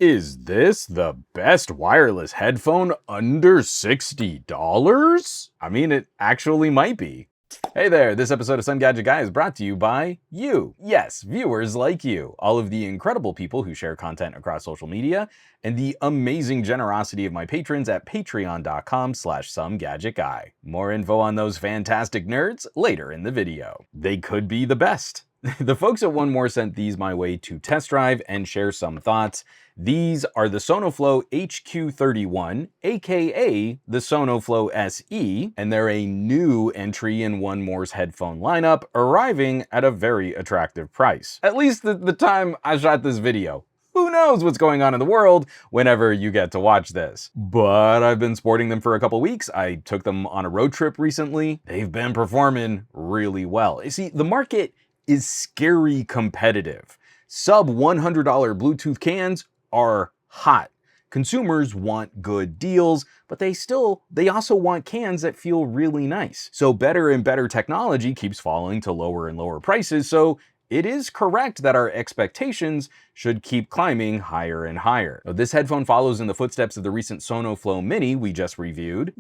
Is this the best wireless headphone under $60? I mean, it actually might be. Hey there, this episode of Some Gadget Guy is brought to you by you. Yes, viewers like you, all of the incredible people who share content across social media, and the amazing generosity of my patrons at patreon.com/SomeGadgetGuy. More info on those fantastic nerds later in the video. They could be the best. The folks at One More sent these my way to test drive and share some thoughts. These are the Sonoflow HQ31, aka the Sonoflow SE, and they're a new entry in One More's headphone lineup, arriving at a very attractive price. At least at the time I shot this video. Who knows what's going on in the world whenever you get to watch this. But I've been sporting them for a couple weeks. I took them on a road trip recently. They've been performing really well. You see, the market is scary competitive. Sub $100 Bluetooth cans are hot. Consumers want good deals, but they also want cans that feel really nice. So better and better technology keeps falling to lower and lower prices, so it is correct that our expectations should keep climbing higher and higher. Now, this headphone follows in the footsteps of the recent Sonoflow Mini we just reviewed,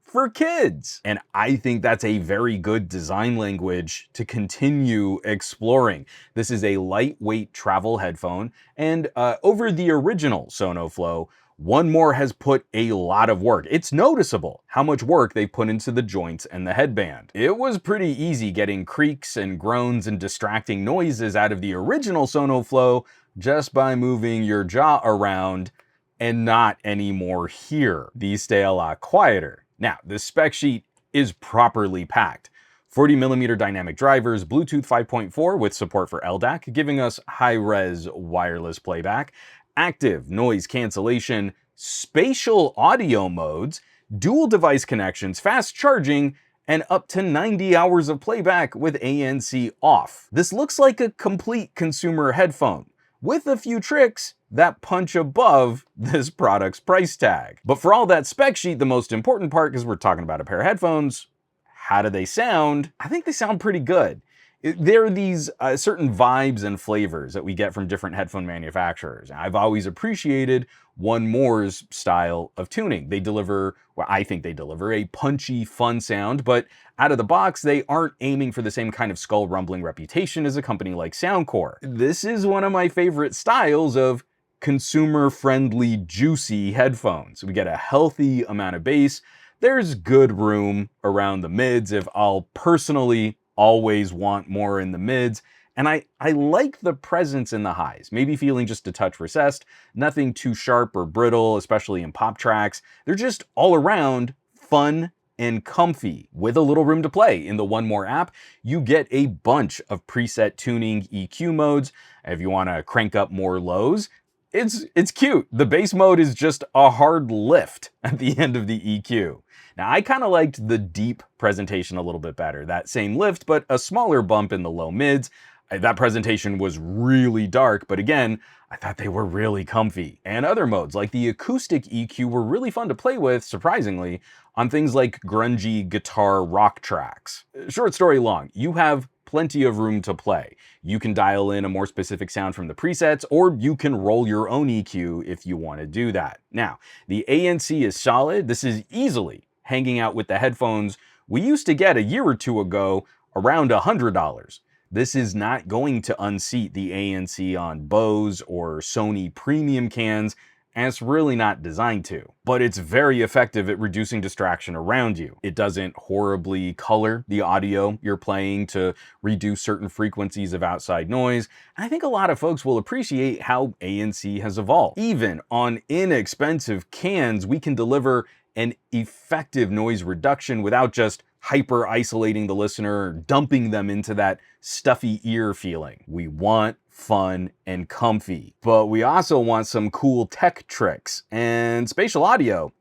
for kids. And I think that's a very good design language to continue exploring. This is a lightweight travel headphone, and over the original Sonoflow, One More has put a lot of work. It's noticeable how much work they put into the joints and the headband. It was pretty easy getting creaks and groans and distracting noises out of the original Sonoflow just by moving your jaw around, and not anymore here. These stay a lot quieter. Now, this spec sheet is properly packed. 40mm dynamic drivers, Bluetooth 5.4 with support for LDAC, giving us high-res wireless playback, active noise cancellation, spatial audio modes, dual device connections, fast charging, and up to 90 hours of playback with ANC off. This looks like a complete consumer headphone, with a few tricks that punch above this product's price tag. But for all that spec sheet, the most important part, because we're talking about a pair of headphones, how do they sound? I think they sound pretty good. There are these certain vibes and flavors that we get from different headphone manufacturers. I've always appreciated One More's style of tuning. They deliver, well, I think they deliver a punchy, fun sound, but out of the box, they aren't aiming for the same kind of skull rumbling reputation as a company like Soundcore. This is one of my favorite styles of consumer-friendly, juicy headphones. We get a healthy amount of bass. There's good room around the mids if I'll personally always want more in the mids, and I like the presence in the highs, maybe feeling just a touch recessed, nothing too sharp or brittle, especially in pop tracks. They're just all around fun and comfy, with a little room to play. In the One More app, you get a bunch of preset tuning EQ modes. If you want to crank up more lows, it's cute. The bass mode is just a hard lift at the end of the EQ. Now, I kind of liked the deep presentation a little bit better. That same lift, but a smaller bump in the low mids. That presentation was really dark, but again, I thought they were really comfy. And other modes, like the acoustic EQ, were really fun to play with, surprisingly, on things like grungy guitar rock tracks. Short story long, you have plenty of room to play. You can dial in a more specific sound from the presets, or you can roll your own EQ if you want to do that. Now, the ANC is solid. This is easily hanging out with the headphones we used to get a year or two ago around $100. This is not going to unseat the ANC on Bose or Sony premium cans, and it's really not designed to. But it's very effective at reducing distraction around you. It doesn't horribly color the audio you're playing to reduce certain frequencies of outside noise. And I think a lot of folks will appreciate how ANC has evolved. Even on inexpensive cans, we can deliver an effective noise reduction without just hyper isolating the listener or dumping them into that stuffy ear feeling. We want fun and comfy, but we also want some cool tech tricks, and spatial audio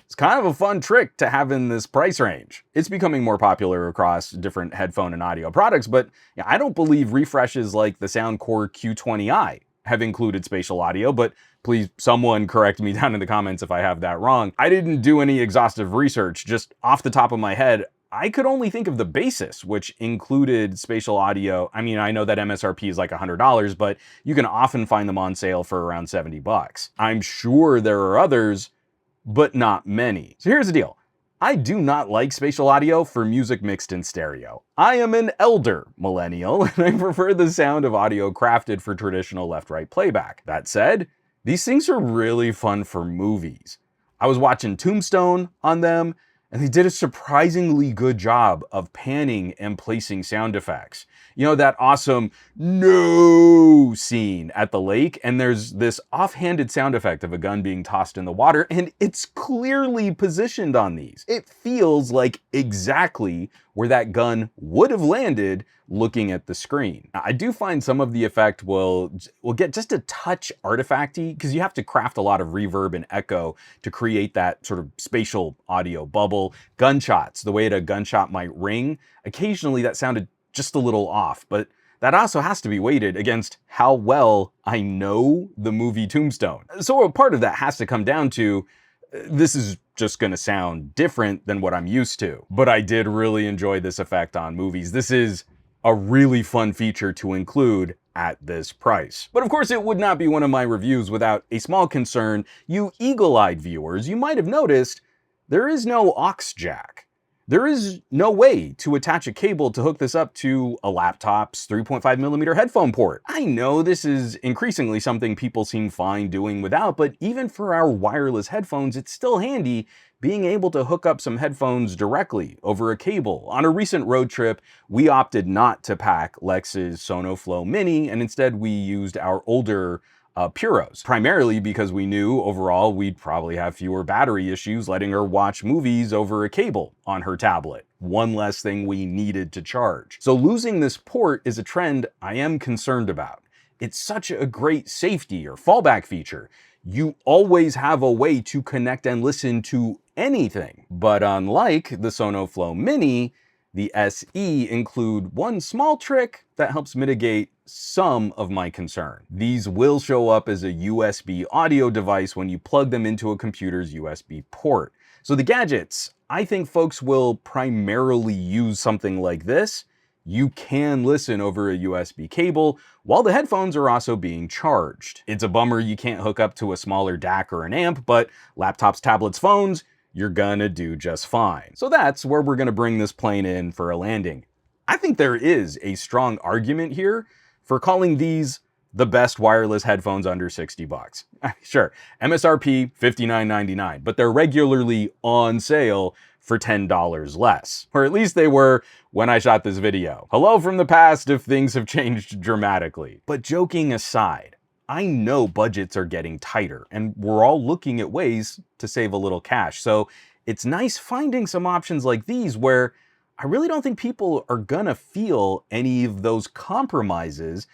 is kind of a fun trick to have in this price range. It's becoming more popular across different headphone and audio products, but I don't believe refreshes like the Soundcore Q20i have included spatial audio, but please someone correct me down in the comments if I have that wrong. I didn't do any exhaustive research. Just off the top of my head, I could only think of the basis, which included spatial audio. I mean, I know that MSRP is like $100, but you can often find them on sale for around 70 bucks. I'm sure there are others, but not many. So here's the deal. I do not like spatial audio for music mixed in stereo. I am an elder millennial, and I prefer the sound of audio crafted for traditional left-right playback. That said, these things are really fun for movies. I was watching Tombstone on them, and they did a surprisingly good job of panning and placing sound effects. You know, that awesome no scene at the lake, and there's this offhanded sound effect of a gun being tossed in the water, and it's clearly positioned on these. It feels like exactly where that gun would have landed looking at the screen. I do find some of the effect will get just a touch artifacty, because you have to craft a lot of reverb and echo to create that sort of spatial audio bubble. Gunshots, the way a gunshot might ring, occasionally that sounded just a little off, but that also has to be weighted against how well I know the movie Tombstone. So a part of that has to come down to, this is just gonna sound different than what I'm used to. But I did really enjoy this effect on movies. This is a really fun feature to include at this price. But of course, it would not be one of my reviews without a small concern. You eagle-eyed viewers, you might have noticed there is no aux jack. There is no way to attach a cable to hook this up to a laptop's 3.5mm headphone port. I know this is increasingly something people seem fine doing without, but even for our wireless headphones, it's still handy being able to hook up some headphones directly over a cable. On a recent road trip, we opted not to pack Lex's SonoFlow Mini, and instead we used our older Puros, primarily because we knew overall we'd probably have fewer battery issues letting her watch movies over a cable on her tablet. One less thing we needed to charge. So losing this port is a trend I am concerned about. It's such a great safety or fallback feature. You always have a way to connect and listen to anything. But unlike the SonoFlow Mini, the SE include one small trick that helps mitigate some of my concern. These will show up as a USB audio device when you plug them into a computer's USB port. So the gadgets, I think folks will primarily use something like this. You can listen over a USB cable while the headphones are also being charged. It's a bummer you can't hook up to a smaller DAC or an amp, but laptops, tablets, phones, you're gonna do just fine. So that's where we're gonna bring this plane in for a landing. I think there is a strong argument here for calling these the best wireless headphones under 60 bucks. Sure, MSRP $59.99, but they're regularly on sale for $10 less. Or at least they were when I shot this video. Hello from the past if things have changed dramatically. But joking aside, I know budgets are getting tighter and we're all looking at ways to save a little cash. So it's nice finding some options like these where I really don't think people are gonna feel any of those compromises,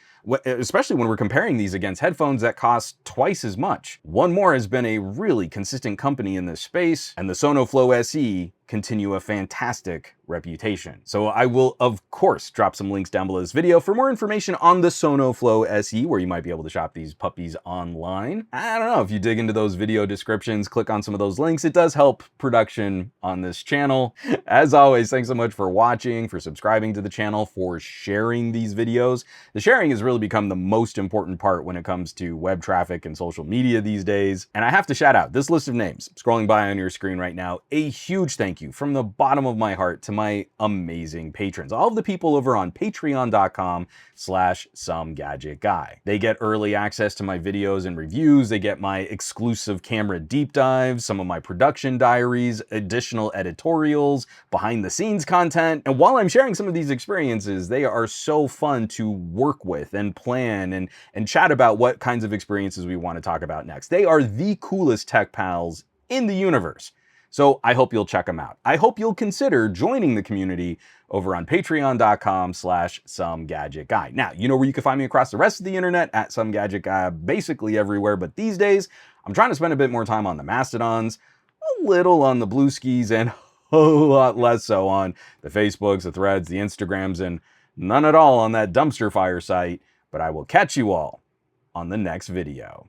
especially when we're comparing these against headphones that cost twice as much. One More has been a really consistent company in this space, and the SonoFlow SE continue a fantastic reputation. So I will, of course, drop some links down below this video for more information on the SonoFlow SE, where you might be able to shop these puppies online. I don't know, if you dig into those video descriptions, click on some of those links, it does help production on this channel. As always, thanks so much for watching, for subscribing to the channel, for sharing these videos. The sharing has really become the most important part when it comes to web traffic and social media these days. And I have to shout out this list of names scrolling by on your screen right now. A huge thank you from the bottom of my heart to my amazing patrons, all of the people over on patreon.com/SomeGadgetGuy. They get early access to my videos and reviews. They get my exclusive camera deep dives, some of my production diaries, additional editorials, behind the scenes content. And while I'm sharing some of these experiences, they are so fun to work with and plan and chat about what kinds of experiences we want to talk about next. They are the coolest tech pals in the universe. So I hope you'll check them out. I hope you'll consider joining the community over on patreon.com/SomeGadgetGuy. Now, you know where you can find me across the rest of the internet at SomeGadgetGuy, basically everywhere. But these days, I'm trying to spend a bit more time on the Mastodons, a little on the Blueskis, and a lot less so on the Facebooks, the Threads, the Instagrams, and none at all on that dumpster fire site. But I will catch you all on the next video.